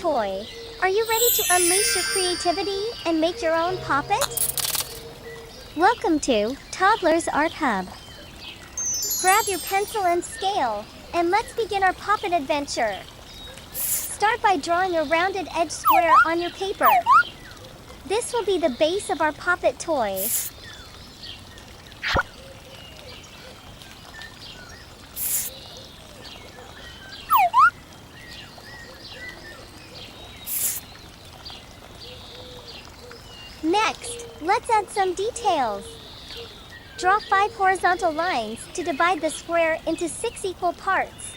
toy. Are you ready to unleash your creativity and make your own poppet? Welcome to Toddler's Art Hub. Grab your pencil and scale, and let's begin our poppet adventure. Start by drawing a rounded edge square on your paper. This will be the base of our poppet toy. Next, let's add some details. Draw 5 horizontal lines to divide the square into 6 equal parts.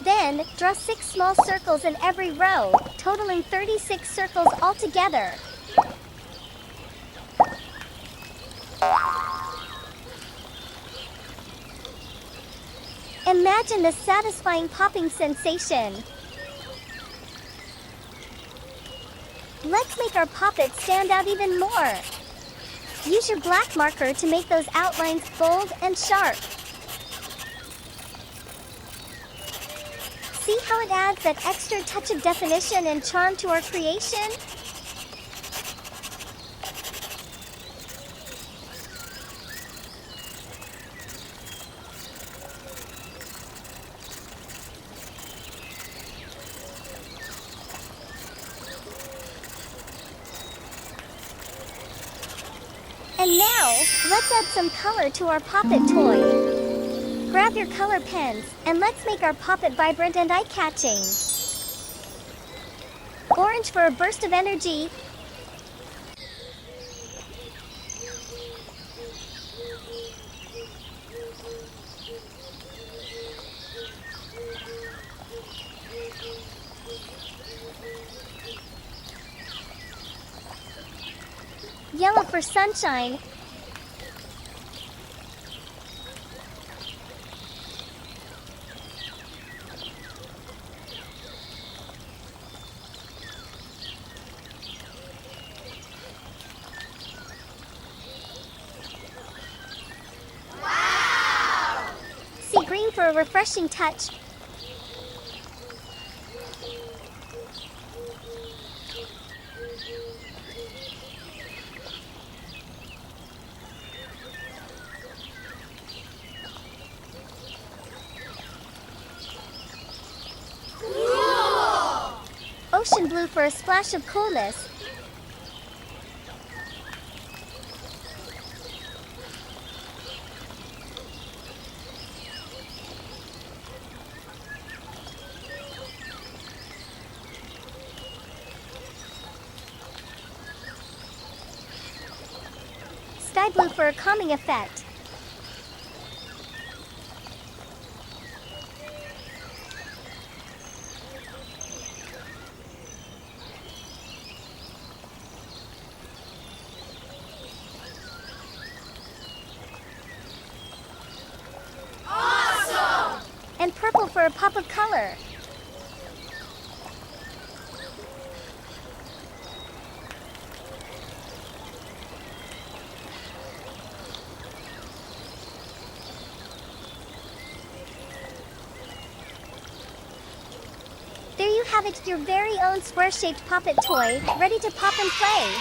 Then, draw 6 small circles in every row, totaling 36 circles altogether. Imagine the satisfying popping sensation. Let's make our poppet stand out even more. Use your black marker to make those outlines bold and sharp. See how it adds that extra touch of definition and charm to our creation? And now, let's add some color to our poppet toy. Grab your color pens, and let's make our poppet vibrant and eye-catching. Orange for a burst of energy. Yellow for sunshine. Wow! Sea green for a refreshing touch. Ocean blue for a splash of coolness. Sky blue for a calming effect. And purple for a pop of color. There you have it, your very own square-shaped poppet toy, ready to pop and play.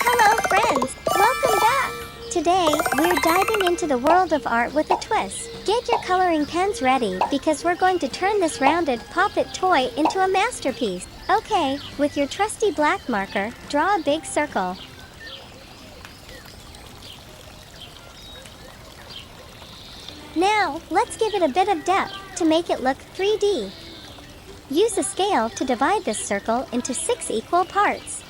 Hello, friends! Welcome back! Today, we're diving into the world of art with a twist. Get your coloring pens ready, because we're going to turn this rounded poppet toy into a masterpiece. Okay, with your trusty black marker, draw a big circle. Now, let's give it a bit of depth to make it look 3D. Use a scale to divide this circle into 6 equal parts.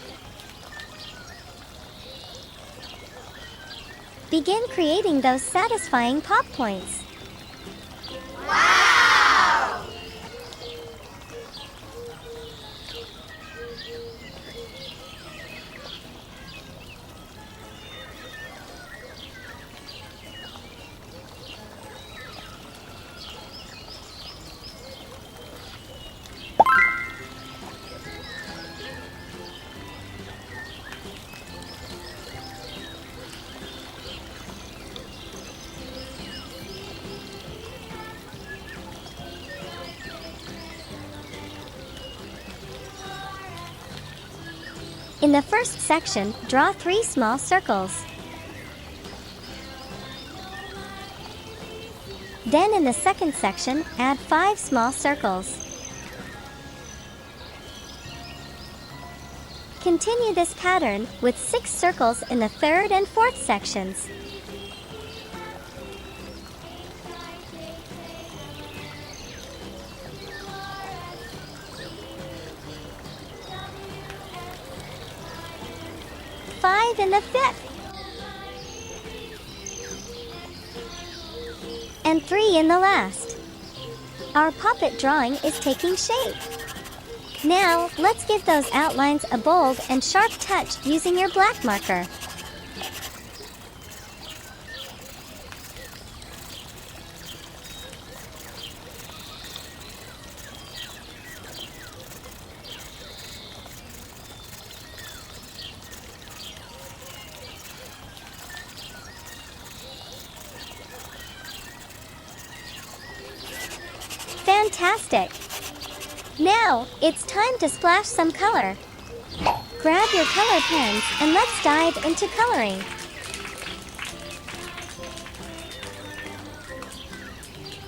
Begin creating those satisfying pop points. Wow! In the first section, draw 3 small circles. Then in the second section, add 5 small circles. Continue this pattern with 6 circles in the third and fourth sections. Five in the fifth. And 3 in the last. Our puppet drawing is taking shape. Now, let's give those outlines a bold and sharp touch using your black marker. Fantastic! Now, it's time to splash some color. Grab your color pens and let's dive into coloring.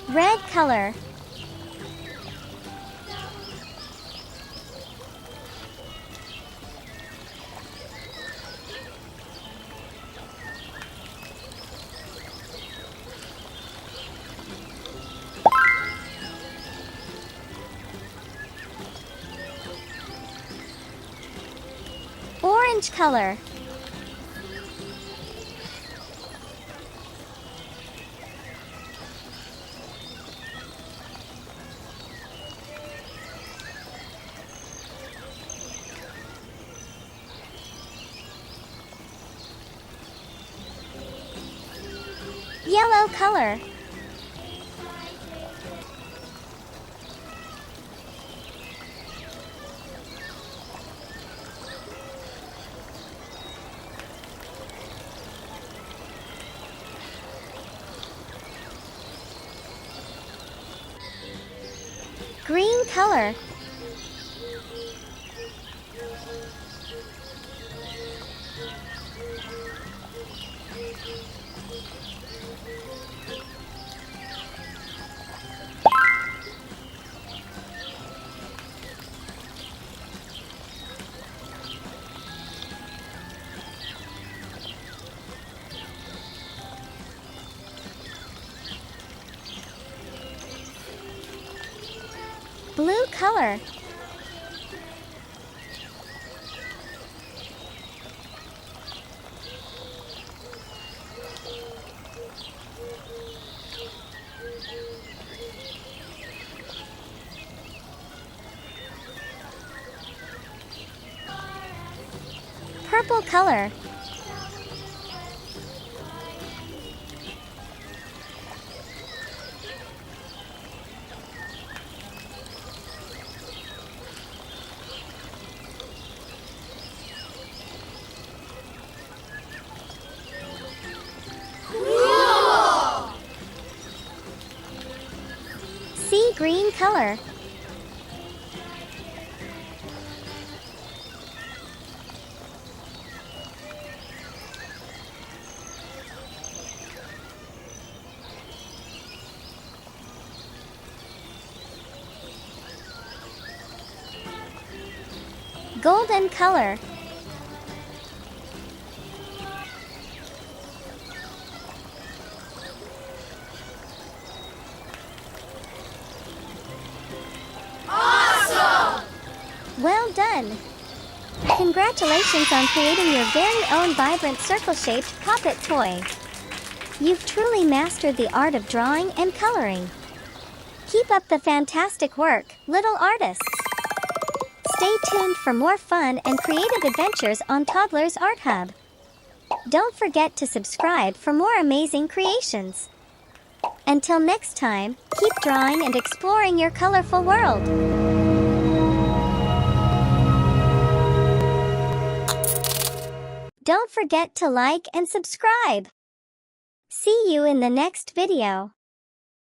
Red color. Orange color. Yellow color. Green color. Blue color. Purple color. Sea green color. Golden color. Well done! Congratulations on creating your very own vibrant circle-shaped puppet toy. You've truly mastered the art of drawing and coloring. Keep up the fantastic work, little artists! Stay tuned for more fun and creative adventures on Toddler's Art Hub. Don't forget to subscribe for more amazing creations. Until next time, keep drawing and exploring your colorful world. Don't forget to like and subscribe. See you in the next video.